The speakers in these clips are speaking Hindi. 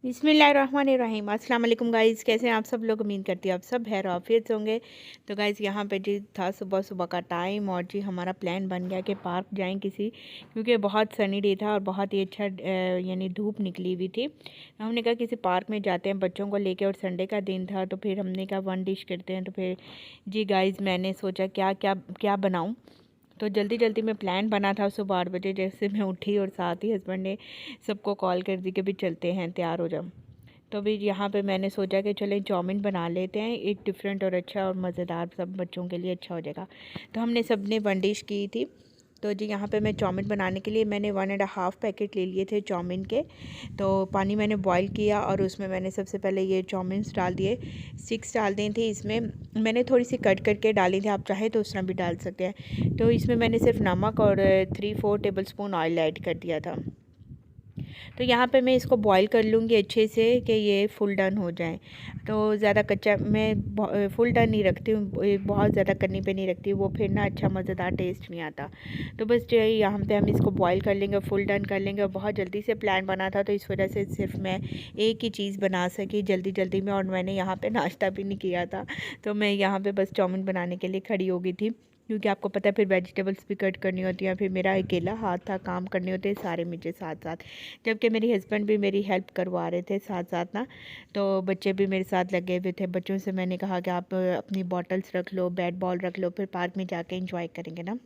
बिस्मिल्लाहिर्रहमानिर्रहीम। अस्सलाम वालेकुम गाइज़, कैसे हैं आप सब लोग। उम्मीद करती हूँ आप सब खैर आफियत से होंगे। तो गाइज़ यहाँ पे जी था सुबह सुबह का टाइम और जी हमारा प्लान बन गया कि पार्क जाएं किसी, क्योंकि बहुत सनी डे था और बहुत ही अच्छा यानी धूप निकली हुई थी। तो हमने कहा किसी पार्क में जाते हैं बच्चों को लेके, और संडे का दिन था तो फिर हमने कहा वन डिश करते हैं। तो फिर जी गाइज़ मैंने सोचा क्या क्या क्या बनाऊँ। तो जल्दी जल्दी में प्लान बना था सुबह 8 बजे जैसे मैं उठी, और साथ ही हस्बैंड ने सबको कॉल कर दी कि भी चलते हैं, तैयार हो जाओ। तो भी यहाँ पे मैंने सोचा कि चलें चाउमीन बना लेते हैं, एक डिफरेंट और अच्छा और मज़ेदार, सब बच्चों के लिए अच्छा हो जाएगा। तो हमने सब ने वन डिश की थी। तो जी यहाँ पे मैं चाउमीन बनाने के लिए मैंने 1.5 पैकेट ले लिए थे चाउमीन के। तो पानी मैंने बॉईल किया और उसमें मैंने सबसे पहले ये चाउमीन्स डाल दिए। 6 डाल दी थी। इसमें मैंने थोड़ी सी कट करके डाली थी, आप चाहे तो उस तरह भी डाल सकते हैं। तो इसमें मैंने सिर्फ नमक और 3-4 टेबल स्पून ऑयल ऐड कर दिया था। तो यहाँ पे मैं इसको बॉईल कर लूँगी अच्छे से कि ये फुल डन हो जाए। तो ज़्यादा कच्चा मैं फुल डन नहीं रखती हूँ, बहुत ज़्यादा करनी पे नहीं रखती, वो फिर ना अच्छा मज़ेदार टेस्ट नहीं आता। तो बस जो है यहाँ पे हम इसको बॉईल कर लेंगे, फुल डन कर लेंगे। और बहुत जल्दी से प्लान बना था तो इस वजह से सिर्फ मैं एक ही चीज़ बना सकी जल्दी जल्दी में, और मैंने यहाँ पर नाश्ता भी नहीं किया था। तो मैं यहाँ पर बस चाउमीन बनाने के लिए खड़ी हो गई थी, क्योंकि आपको पता है फिर वेजिटेबल्स भी कट करनी होती हैं, फिर मेरा अकेला हाथ था, काम करने होते हैं सारे मुझे साथ साथ। जबकि मेरे हस्बैंड भी मेरी हेल्प करवा रहे थे साथ साथ ना। तो बच्चे भी मेरे साथ लगे हुए थे। बच्चों से मैंने कहा कि आप अपनी बॉटल्स रख लो, बैट बॉल रख लो, फिर पार्क में जाके इंजॉय करेंगे ना।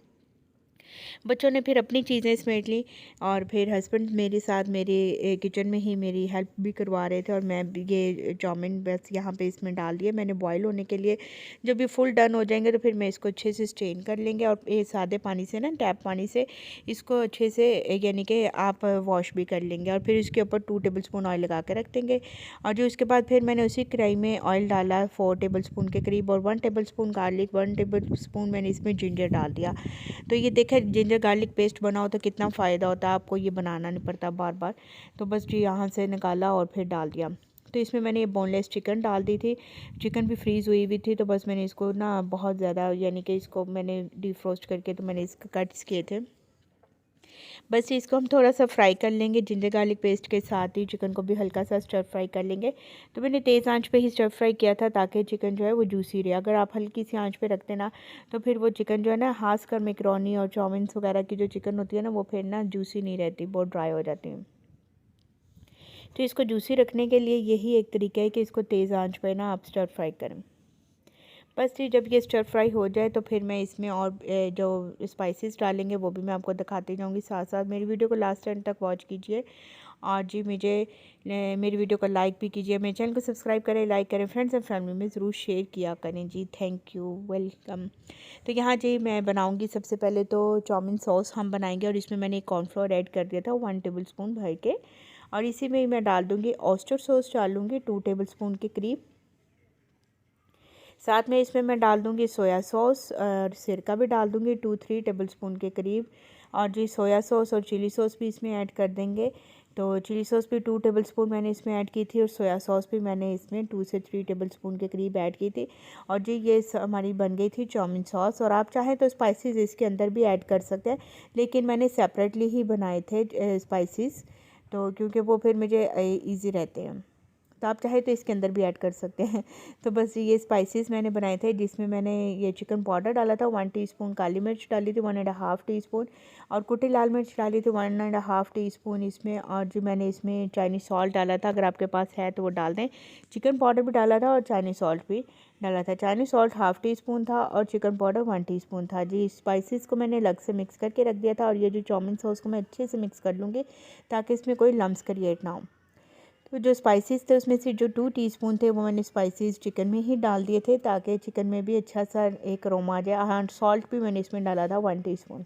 बच्चों ने फिर अपनी चीज़ें समेट ली, और फिर हस्बैंड मेरे साथ मेरे किचन में ही मेरी हेल्प भी करवा रहे थे। और मैं भी ये चाउमीन बस यहाँ पे इसमें डाल दिए मैंने बॉईल होने के लिए। जब ये फुल डन हो जाएंगे तो फिर मैं इसको अच्छे से स्ट्रेन कर लेंगे, और ये सादे पानी से ना, टैप पानी से इसको अच्छे से यानी कि आप वॉश भी कर लेंगे। और फिर इसके ऊपर 2 टेबल स्पून ऑयल लगा के रख देंगे। और जो इसके बाद फिर मैंने उसी कढ़ाई में ऑयल डाला 4 टेबल स्पून के करीब, और 1 table spoon garlic, 1 table spoon मैंने इसमें जिंजर डाल दिया। तो ये देखें जिंजर गार्लिक पेस्ट बनाओ तो कितना फ़ायदा होता है, आपको ये बनाना नहीं पड़ता बार बार। तो बस जी यहाँ से निकाला और फिर डाल दिया। तो इसमें मैंने ये बोनलेस चिकन डाल दी थी। चिकन भी फ्रीज़ हुई हुई थी, तो बस मैंने इसको ना बहुत ज़्यादा यानी कि इसको मैंने डिफ्रोस्ट करके तो मैंने इसके कट्स किए थे। बस इसको हम थोड़ा सा फ्राई कर लेंगे जिंजर गार्लिक पेस्ट के साथ ही, चिकन को भी हल्का सा स्टर फ्राई कर लेंगे। तो मैंने तेज़ आंच पे ही स्टर फ्राई किया था ताकि चिकन जो है वो जूसी रहे। अगर आप हल्की सी आंच पे रखते ना तो फिर वो चिकन जो है ना, खासकर मैकरोनी और चाउमीन्स वगैरह की जो चिकन होती है ना, वो फिर ना जूसी नहीं रहती, बहुत ड्राई हो जाती है। तो इसको जूसी रखने के लिए यही एक तरीका है कि इसको तेज़ आंच पे ना आप स्टर फ्राई करें। बस ये जब ये स्टर फ्राई हो जाए तो फिर मैं इसमें और जो स्पाइसेस डालेंगे वो भी मैं आपको दिखाती जाऊंगी साथ साथ। मेरी वीडियो को लास्ट एंड तक वॉच कीजिए, और जी मुझे मेरी वीडियो को लाइक भी कीजिए, मेरे चैनल को सब्सक्राइब करें, लाइक करें, फ्रेंड्स एंड फैमिली में ज़रूर शेयर किया करें जी। Thank you, welcome. तो यहाँ जी मैं बनाऊँगी सबसे पहले तो चाउमीन सॉस हम बनाएंगे, और इसमें मैंने कॉर्नफ्लोर ऐड कर दिया था 1 टेबल स्पून भर के। और इसी में मैं डाल दूँगी ऑयस्टर सॉस, डालूँगी 2 टेबल स्पून के करीब। साथ में इसमें मैं डाल दूँगी सोया सॉस, और सिरका भी डाल दूँगी 2-3 टेबल स्पून के करीब। और जी सोया सॉस और चिली सॉस भी इसमें ऐड कर देंगे। तो चिली सॉस भी 2 टेबल स्पून मैंने इसमें ऐड की थी, और सोया सॉस भी मैंने इसमें 2 से 3 टेबल स्पून के करीब ऐड की थी। और जी ये हमारी बन गई थी चाउमीन सॉस। और आप चाहें तो स्पाइसेस इसके अंदर भी ऐड कर सकते हैं, लेकिन मैंने सेपरेटली ही बनाए थे स्पाइसेस, तो क्योंकि वो फिर मुझे ईजी रहते हैं। तो आप चाहे तो इसके अंदर भी ऐड कर सकते हैं। तो बस ये स्पाइसेस मैंने बनाए थे, जिसमें मैंने ये चिकन पाउडर डाला था 1 टीस्पून, काली मिर्च डाली थी 1.5 टीस्पून, और कुटी लाल मिर्च डाली थी 1.5 टीस्पून इसमें। और जो मैंने इसमें चाइनीज़ सॉल्ट डाला था, अगर आपके पास है तो वो डाल दें। चिकन पाउडर भी डाला था और चाइनीज़ सॉल्ट भी डाला था। चाइनीज़ सॉल्ट ½ टीस्पून था, और चिकन पाउडर 1 टीस्पून था जी। स्पाइसेस को मैंने अलग से मिक्स करके रख दिया था, और ये जो चाउमीन सॉस को मैं अच्छे से मिक्स कर लूँगी ताकि इसमें कोई लम्स क्रिएट ना हो। तो जो स्पाइसेस थे उसमें से जो 2 टीस्पून थे वो मैंने स्पाइसेस चिकन में ही डाल दिए थे, ताकि चिकन में भी अच्छा सा एक अरोमा आ जाए। हाँ, सॉल्ट भी मैंने इसमें डाला था 1 टीस्पून।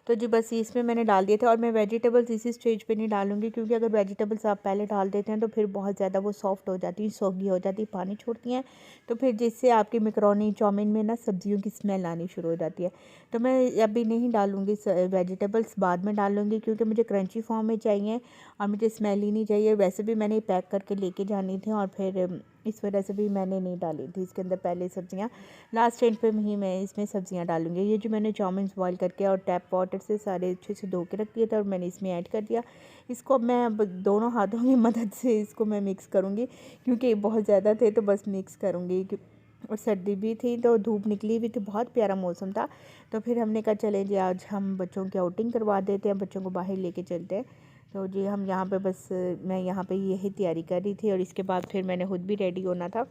तो जी बस इसमें मैंने डाल दिए थे। और मैं वेजिटेबल्स इसी स्टेज पे नहीं डालूंगी, क्योंकि अगर वेजिटेबल्स आप पहले डाल देते हैं तो फिर बहुत ज़्यादा वो सॉफ्ट हो जाती हैं, सॉगी हो जाती है, पानी छोड़ती हैं, तो फिर जिससे आपकी मैकरोनी चाउमीन में ना सब्जियों की स्मेल आनी शुरू हो जाती है। तो मैं अभी नहीं डालूँगी वेजिटेबल्स, बाद में डालूँगी, क्योंकि मुझे क्रंची फॉर्म में चाहिए और मुझे स्मेल ही नहीं चाहिए। वैसे भी मैंने पैक करके लेके जानी थी, और फिर इस वजह से भी मैंने नहीं डाली थी इसके अंदर पहले सब्ज़ियाँ। लास्ट एंड पे ही मैं इसमें सब्ज़ियाँ डालूँगी। ये जो मैंने चाउमीन बॉईल करके और टैप वाटर से सारे अच्छे से धो के रख दिए थे और मैंने इसमें ऐड कर दिया। इसको अब मैं दोनों हाथों की मदद से इसको मैं मिक्स करूँगी, क्योंकि बहुत ज़्यादा थे तो बस मिक्स करूँगी। और सर्दी भी थी तो धूप निकली हुई थी, बहुत प्यारा मौसम था। तो फिर हमने कहा चलें जी आज हम बच्चों की आउटिंग करवा देते हैं, बच्चों को बाहर लेके चलते हैं। तो जी हम यहाँ पे बस मैं यहाँ पे यही तैयारी कर रही थी और इसके बाद फिर मैंने खुद भी रेडी होना था।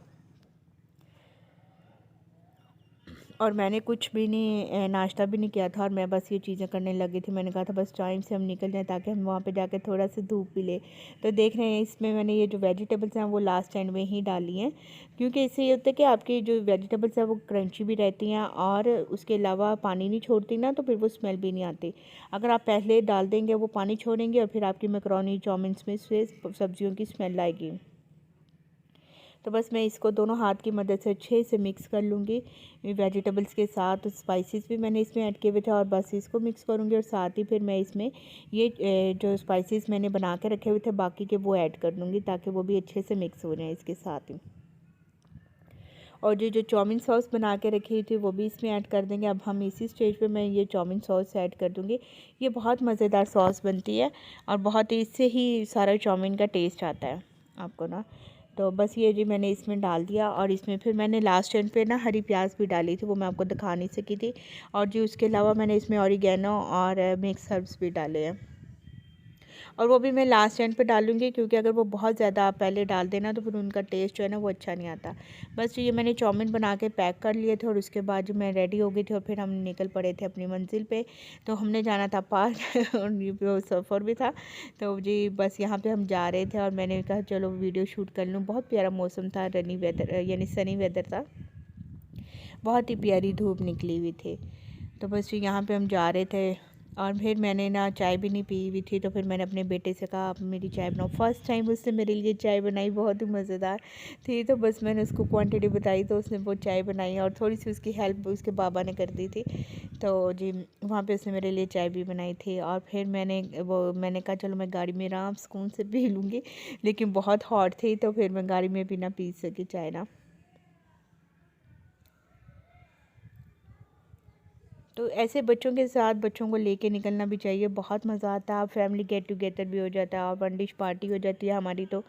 और मैंने कुछ भी नहीं नाश्ता भी नहीं किया था और मैं बस ये चीज़ें करने लगी थी। मैंने कहा था बस टाइम से हम निकल जाएं ताकि हम वहाँ पे जाके थोड़ा सा धूप भी ले। तो देख रहे हैं इसमें मैंने ये जो वेजिटेबल्स हैं वो लास्ट एंड में ही डाली हैं, क्योंकि इससे ये होता है कि आपकी जो वेजिटेबल्स हैं वो क्रंची भी रहती हैं और उसके अलावा पानी नहीं छोड़ती ना, तो फिर वो स्मेल भी नहीं आती। अगर आप पहले डाल देंगे वो पानी छोड़ेंगे और फिर आपकी मैकरोनी चाउमीन में से सब्जियों की स्मेल आएगी। तो बस मैं इसको दोनों हाथ की मदद से अच्छे से मिक्स कर लूँगी वेजिटेबल्स के साथ। स्पाइसेस भी मैंने इसमें ऐड किए हुए थे और बस इसको मिक्स करूँगी और साथ ही फिर मैं इसमें ये जो स्पाइसेस मैंने बना के रखे हुए थे बाकी के वो ऐड कर दूँगी ताकि वो भी अच्छे से मिक्स हो जाए इसके साथ ही। और जो चाउमीन सॉस बना के रखी थी वो भी इसमें ऐड कर देंगे। अब हम इसी स्टेज पे मैं ये चाउमीन सॉस ऐड कर दूँगी। ये बहुत मज़ेदार सॉस बनती है और बहुत ही इससे ही सारा चाउमीन का टेस्ट आता है आपको ना। तो बस ये जी मैंने इसमें डाल दिया और इसमें फिर मैंने लास्ट एंड पे ना हरी प्याज भी डाली थी, वो मैं आपको दिखा नहीं सकी थी। और जी उसके अलावा मैंने इसमें ऑरिगेनो और मिक्स हर्ब्स भी डाले हैं और वो भी मैं लास्ट एंड पे डालूँगी, क्योंकि अगर वो बहुत ज़्यादा आप पहले डाल देना तो फिर उनका टेस्ट जो है ना वो अच्छा नहीं आता। बस ये मैंने चाउमीन बना के पैक कर लिए थे और उसके बाद जो मैं रेडी हो गई थी और फिर हम निकल पड़े थे अपनी मंजिल पे। तो हमने जाना था पार्क और ये वो सफ़र भी था। तो जी बस यहाँ पे हम जा रहे थे और मैंने कहा चलो वीडियो शूट कर लूँ। बहुत प्यारा मौसम था, रनी वेदर यानी सनी वेदर था, बहुत ही प्यारी धूप निकली हुई थी। तो बस यहाँ पे हम जा रहे थे और फिर मैंने ना चाय भी नहीं पी हुई थी, तो फिर मैंने अपने बेटे से कहा आप मेरी चाय बनाओ। फर्स्ट टाइम उसने मेरे लिए चाय बनाई, बहुत ही मज़ेदार थी। तो बस मैंने उसको क्वांटिटी बताई तो उसने वो चाय बनाई और थोड़ी सी उसकी हेल्प उसके बाबा ने कर दी थी। तो जी वहाँ पे उसने मेरे लिए चाय भी बनाई थी और फिर मैंने कहा चलो मैं गाड़ी में आराम सुकून से पी लूँगी, लेकिन बहुत हॉट थी तो फिर मैं गाड़ी में भी ना पी सकी चाय ना। तो ऐसे बच्चों के साथ बच्चों को लेके निकलना भी चाहिए, बहुत मज़ा आता है। फैमिली गेट टुगेदर भी हो जाता है और वन डिश पार्टी हो जाती है हमारी। तो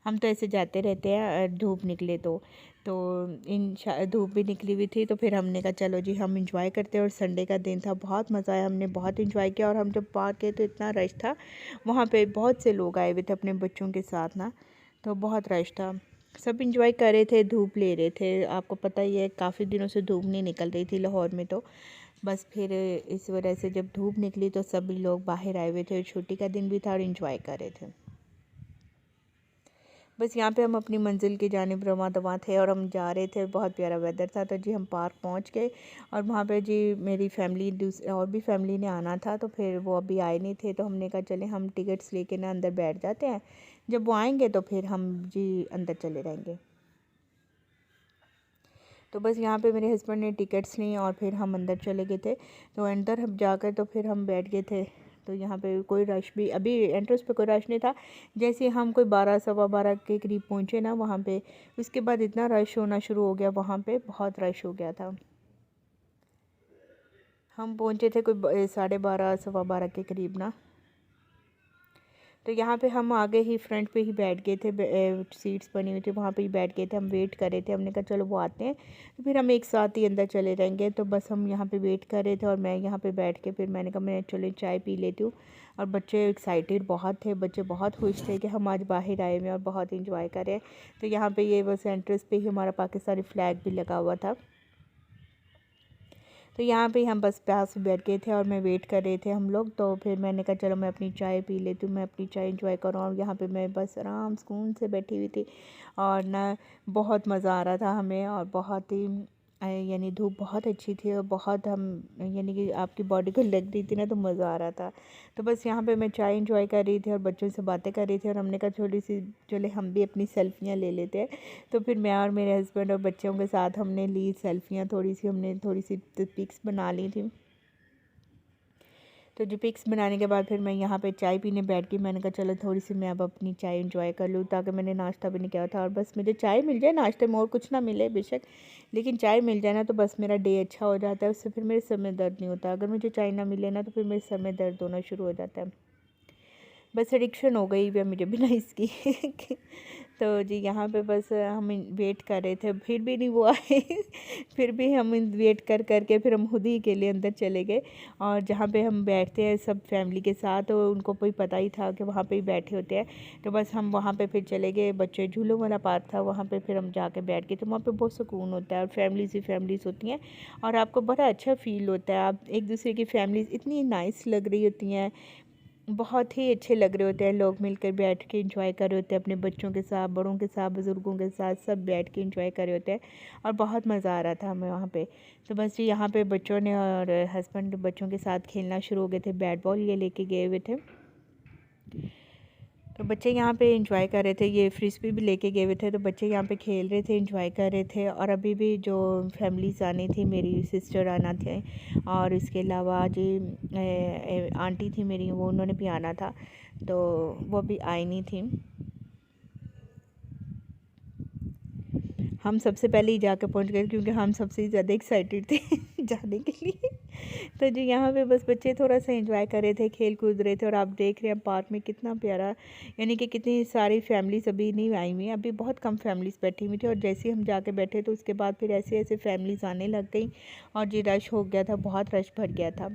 हम तो ऐसे जाते रहते हैं धूप निकले तो धूप भी निकली हुई थी तो फिर हमने कहा चलो जी हम इंजॉय करते हैं। और संडे का दिन था, बहुत मज़ा आया, हमने बहुत इंजॉय किया। और हम जब पार्क गए तो इतना रश था, वहाँ पे बहुत से लोग आए हुए थे अपने बच्चों के साथ ना, तो बहुत रश था। सब इंजॉय कर रहे थे, धूप ले रहे थे। आपको पता ही है काफ़ी दिनों से धूप नहीं निकल रही थी लाहौर में, तो बस फिर इस वजह से जब धूप निकली तो सभी लोग बाहर आए हुए थे। छुट्टी का दिन भी था और इंजॉय कर रहे थे। बस यहाँ पे हम अपनी मंजिल की जानिब रवां दवां थे और हम जा रहे थे, बहुत प्यारा वेदर था। तो जी हम पार्क पहुँच गए और वहाँ पे जी मेरी फैमिली और भी फैमिली ने आना था, तो फिर वो अभी आए नहीं थे। तो हमने कहा चले हम टिकट्स लेके ना अंदर बैठ जाते हैं, जब वो आएंगे तो फिर हम जी अंदर चले जाएंगे। तो बस यहाँ पे मेरे हस्बैंड ने टिकट्स ली और फिर हम अंदर चले गए थे। तो अंदर हम जाकर तो फिर हम बैठ गए थे। तो यहाँ पे कोई रश भी अभी एंट्रेंस पे कोई रश नहीं था। जैसे हम कोई 12 सवा 12 के करीब पहुँचे ना वहाँ पे, उसके बाद इतना रश होना शुरू हो गया, वहाँ पे बहुत रश हो गया था। हम पहुँचे थे कोई 12:30 सवा 12 के करीब ना। तो यहाँ पे हम आगे ही फ्रंट पे ही बैठ गए थे, सीट्स बनी हुई थी वहाँ पे ही बैठ गए थे। हम वेट कर रहे थे, हमने कहा चलो वो आते हैं तो फिर हम एक साथ ही अंदर चले जाएंगे। तो बस हम यहाँ पे वेट कर रहे थे और मैं यहाँ पे बैठ के फिर मैंने कहा मैं चलो चाय पी लेती हूँ। और बच्चे एक्साइटेड बहुत थे, बच्चे बहुत खुश थे कि हम आज बाहर आए हुए हैं और बहुत इंजॉय कर रहे हैं। तो यहाँ पर ये बस एंट्रेंस पे ही हमारा पाकिस्तानी फ्लैग भी लगा हुआ था। तो यहाँ पे हम बस प्यास से बैठ गए थे और मैं वेट कर रहे थे हम लोग। तो फिर मैंने कहा चलो मैं अपनी चाय पी लेती हूँ, मैं अपनी चाय इंजॉय करूँ। और यहाँ पे मैं बस आराम सुकून से बैठी हुई थी और ना बहुत मज़ा आ रहा था हमें। और बहुत ही यानी धूप बहुत अच्छी थी और बहुत हम यानी कि आपकी बॉडी को लग रही थी ना, तो मज़ा आ रहा था। तो बस यहाँ पे मैं चाय इंजॉय कर रही थी और बच्चों से बातें कर रही थी और हमने कहा थोड़ी सी चले हम भी अपनी सेल्फियाँ ले लेते हैं। तो फिर मैं और मेरे हस्बैंड और बच्चों के साथ हमने ली सेल्फियाँ, हमने थोड़ी सी पिक्स बना ली थी। तो जो पिक्स बनाने के बाद फिर मैं यहाँ पे चाय पीने बैठ गई। मैंने कहा चलो थोड़ी सी मैं अब अपनी चाय एंजॉय कर लूँ, ताकि मैंने नाश्ता भी नहीं किया था और बस मुझे चाय मिल जाए नाश्ते में, और कुछ ना मिले बेशक, लेकिन चाय मिल जाए ना तो बस मेरा डे अच्छा हो जाता है। उससे फिर मेरे सर में दर्द नहीं होता। अगर मुझे चाय ना मिले ना तो फिर मेरे सर में दर्द होना शुरू हो जाता है। बस एडिक्शन हो गई है मुझे बिना इसकी। तो जी यहाँ पे बस हम वेट कर रहे थे, फिर भी नहीं वो आए। फिर भी हम वेट कर के फिर हम खुद ही के लिए अंदर चले गए। और जहाँ पे हम बैठते हैं सब फैमिली के साथ, तो उनको कोई पता ही था कि वहाँ पे ही बैठे होते हैं। तो बस हम वहाँ पे फिर चले गए। बच्चे झूलों वाला पार्क था, वहाँ पे फिर हम जाके बैठ गए। तो वहाँ पे बहुत सुकून होता है और फैमिलीज़ होती हैं और आपको बड़ा अच्छा फ़ील होता है। आप एक दूसरे की फैमिलीज़ इतनी नाइस लग रही होती हैं, बहुत ही अच्छे लग रहे होते हैं। लोग मिलकर बैठ के एंजॉय कर रहे होते हैं, अपने बच्चों के साथ, बड़ों के साथ, बुज़ुर्गों के साथ, सब बैठ के एंजॉय कर रहे होते हैं और बहुत मज़ा आ रहा था हमें वहाँ पे। तो बस ये यहाँ पे बच्चों ने और हस्बैंड बच्चों के साथ खेलना शुरू हो गए थे। बैट बॉल ये लेके गए हुए थे, तो बच्चे यहाँ पे एंजॉय कर रहे थे। ये फ्रिस्बी भी लेके गए हुए थे, तो बच्चे यहाँ पे खेल रहे थे, एंजॉय कर रहे थे। और अभी भी जो फैमिलीज़ आनी थी, मेरी सिस्टर आना थे और इसके अलावा जी आंटी थी मेरी, वो उन्होंने भी आना था, तो वो भी आई नहीं थी। हम सबसे पहले ही जाकर पहुंच गए क्योंकि हम सबसे ज़्यादा एक्साइटेड थे जाने के लिए। तो जी यहाँ पे बस बच्चे थोड़ा सा एंजॉय कर रहे थे, खेल कूद रहे थे। और आप देख रहे हैं पार्क में कितना प्यारा, यानी कि कितनी सारी फैमिलीज अभी नहीं आई हुई हैं, अभी बहुत कम फैमिलीज़ बैठी हुई थी। और जैसे ही हम जाके बैठे तो उसके बाद फिर ऐसे ऐसे फैमिलीज़ आने लग गई और जी रश हो गया था, बहुत रश भर गया था।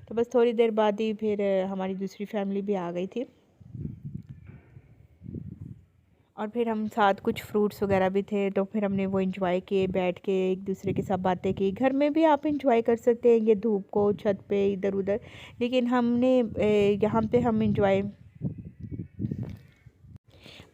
तो बस थोड़ी देर बाद ही फिर हमारी दूसरी फैमिली भी आ गई थी और फिर हम साथ कुछ फ्रूट्स वगैरह भी थे, तो फिर हमने वो एंजॉय किए, बैठ के एक दूसरे के साथ बातें की। घर में भी आप एंजॉय कर सकते हैं ये धूप को, छत पे इधर उधर, लेकिन हमने यहाँ पे हम एंजॉय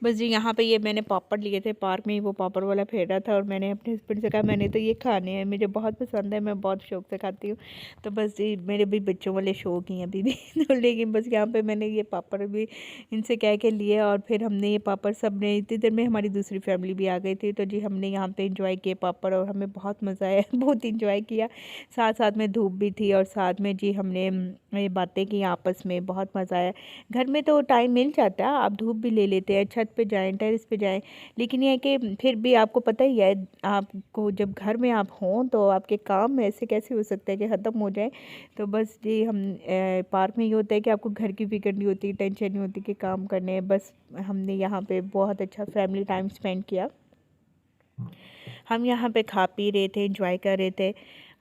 बस जी यहाँ पे ये मैंने पापड़ लिए थे पार्क में ही, वो पापड़ वाला फेरा था और मैंने अपने हस्बैंड से कहा मैंने तो ये खाने हैं, मुझे बहुत पसंद है, मैं बहुत शौक से खाती हूँ। तो बस जी मेरे भी बच्चों वाले शौक ही हैं अभी भी। तो लेकिन बस यहाँ पे मैंने ये पापड़ भी इनसे कह के लिए और फिर हमने ये पापड़ सब ने, इतनी देर में हमारी दूसरी फैमिली भी आ गई थी। तो जी हमने यहाँ पर इंजॉय किए पापड़ और हमें बहुत मज़ा आया, बहुत इंजॉय किया। साथ साथ में धूप भी थी और साथ में जी हमने ये बातें की आपस में, बहुत मज़ा आया। घर में तो टाइम मिल जाता है, आप धूप भी ले लेते हैं, छत पे जाएं, टेरेस पे जाएं, लेकिन यह है कि फिर भी आपको पता ही है, आपको जब घर में आप हों तो आपके काम ऐसे कैसे हो सकता है कि ख़त्म हो जाए। तो बस जी हम पार्क में ये होता है कि आपको घर की फिक्र नहीं होती, टेंशन नहीं होती कि काम करने हैं। बस हमने यहाँ पे बहुत अच्छा फैमिली टाइम स्पेंड किया। हम यहाँ पे खा पी रहे थे, एंजॉय कर रहे थे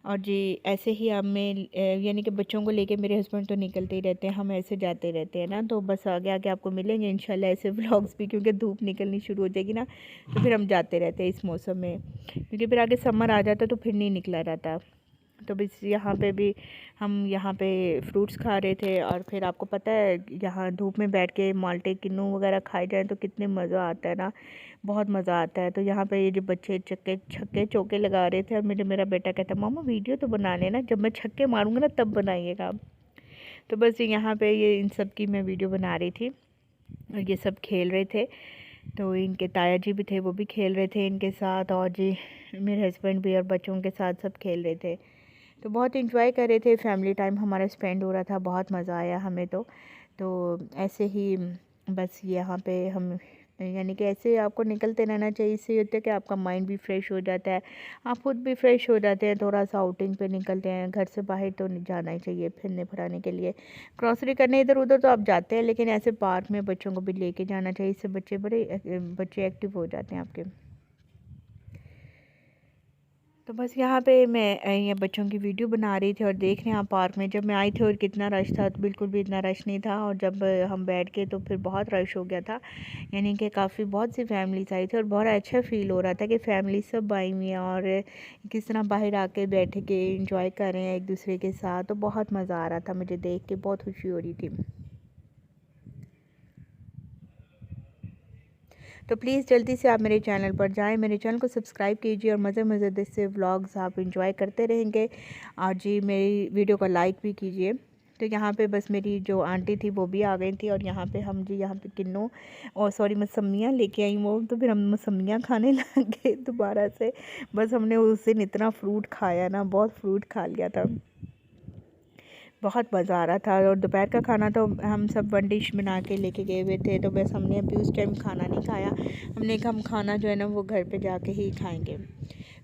और जी ऐसे ही हमें यानी कि बच्चों को लेके मेरे हस्बैंड तो निकलते ही रहते हैं, हम ऐसे जाते रहते हैं ना। तो बस आगे आगे आपको मिलेंगे इंशाल्लाह ऐसे व्लॉग्स भी, क्योंकि धूप निकलनी शुरू हो जाएगी ना, तो फिर हम जाते रहते हैं इस मौसम में, क्योंकि फिर आगे समर आ जाता तो फिर नहीं निकला रहता। तो बस यहाँ पे भी हम यहाँ पे फ्रूट्स खा रहे थे और फिर आपको पता है यहाँ धूप में बैठ के माल्टे किन्नू वगैरह खाए जाएँ तो कितने मज़ा आता है ना, बहुत मज़ा आता है। तो यहाँ पे ये जो बच्चे छक्के चौके लगा रहे थे और मेरा बेटा कहता मामा वीडियो तो बना लेना, जब मैं छक्के मारूंगा ना तब बनाइएगा। तो बस यहाँ पे ये इन सब की मैं वीडियो बना रही थी और ये सब खेल रहे थे। तो इनके ताया जी भी थे, वो भी खेल रहे थे इनके साथ और जी मेरे हस्बैंड भी और बच्चों के साथ सब खेल रहे थे। तो बहुत इंजॉय कर रहे थे, फैमिली टाइम हमारा स्पेंड हो रहा था, बहुत मज़ा आया हमें तो ऐसे ही बस यहाँ पे हम यानी कि ऐसे आपको निकलते रहना चाहिए। इससे होता है कि आपका माइंड भी फ्रेश हो जाता है, आप खुद भी फ्रेश हो जाते हैं। थोड़ा सा आउटिंग पे निकलते हैं, घर से बाहर तो नहीं जाना ही चाहिए फिरने फराने के लिए, ग्रॉसरी करने इधर उधर तो आप जाते हैं, लेकिन ऐसे पार्क में बच्चों को भी लेके जाना चाहिए, इससे बच्चे एक्टिव हो जाते हैं आपके। तो बस यहाँ पे मैं ये बच्चों की वीडियो बना रही थी और देख रहे हैं आप पार्क में जब मैं आई थी और कितना रश था, तो बिल्कुल भी इतना रश नहीं था। और जब हम बैठ गए तो फिर बहुत रश हो गया था, यानी कि काफ़ी बहुत सी फैमिलीज आई थी और बहुत अच्छा फ़ील हो रहा था कि फैमिली सब आई हुई हैं और किस तरह बाहर आके बैठ के इंजॉय कर रहे हैं एक दूसरे के साथ। तो बहुत मज़ा आ रहा था, मुझे देख के बहुत खुशी हो रही थी। तो प्लीज़ जल्दी से आप मेरे चैनल पर जाएं, मेरे चैनल को सब्सक्राइब कीजिए और मज़े से व्लॉग्स आप इंजॉय करते रहेंगे। और जी मेरी वीडियो को लाइक भी कीजिए। तो यहाँ पे बस मेरी जो आंटी थी वो भी आ गई थी और यहाँ पे हम जी यहाँ पे किन्नू और सॉरी मौसमियाँ लेके आई वो, तो फिर हम मौसमियाँ खाने लग गए दोबारा से। बस हमने उस दिन इतना फ्रूट खाया ना, बहुत फ्रूट खा लिया था। बहुत मज़ा आ रहा था। और दोपहर का खाना तो हम सब वन डिश बना के लेके गए हुए थे, तो बस हमने अभी उस टाइम खाना नहीं खाया। हमने कहा हम खाना जो है ना वो घर पे जाके ही खाएंगे।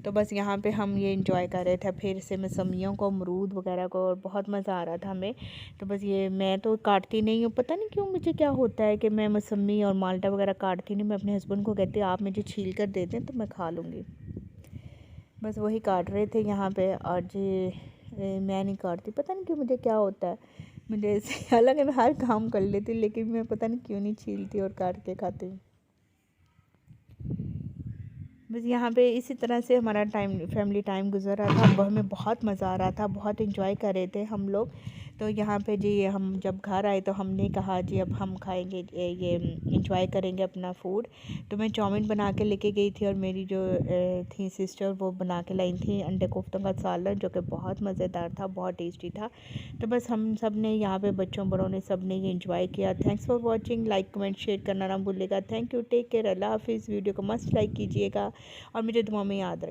तो बस यहाँ पे हम ये इंजॉय कर रहे थे फिर से मौसमियों को, अमरूद वगैरह को, और बहुत मज़ा आ रहा था हमें। तो बस ये मैं तो काटती नहीं हूँ, पता नहीं क्यों मुझे क्या होता है कि मैं मौसमी और माल्टा वगैरह काटती नहीं। मैं अपने हस्बैंड को कहती हूँ आप मुझे छील कर दे दें तो मैं खा लूँगी। बस वही काट रहे थे यहाँ पे। और जी मैं नहीं काटती, पता नहीं क्यों मुझे क्या होता है। मुझे ऐसे हालांकि मैं हर काम कर लेती हूँ, लेकिन मैं पता नहीं क्यों नहीं छीलती और काट के खाती हूँ। बस यहाँ पे इसी तरह से हमारा टाइम, फैमिली टाइम गुजर रहा था। हमें बहुत मज़ा आ रहा था, बहुत इंजॉय कर रहे थे हम लोग। तो यहाँ पे जी हम जब घर आए तो हमने कहा जी अब हम खाएंगे ये इंजॉय करेंगे अपना फूड। तो मैं चाउमीन बना के लेके गई थी, और मेरी जो थी सिस्टर वो बना के लाई थी अंडे कोफ्तों का सालन, जो कि बहुत मज़ेदार था, बहुत टेस्टी था। तो बस हम सब ने यहाँ पे, बच्चों बड़ों ने, सब ने ये इंजॉय किया। Thanks for watching. Like comment share करना ना भूलिएगा। थैंक यू, टेक केयर, अल्लाह हाफिज़। वीडियो को मस्त लाइक कीजिएगा और मुझे दुआ में याद रखें।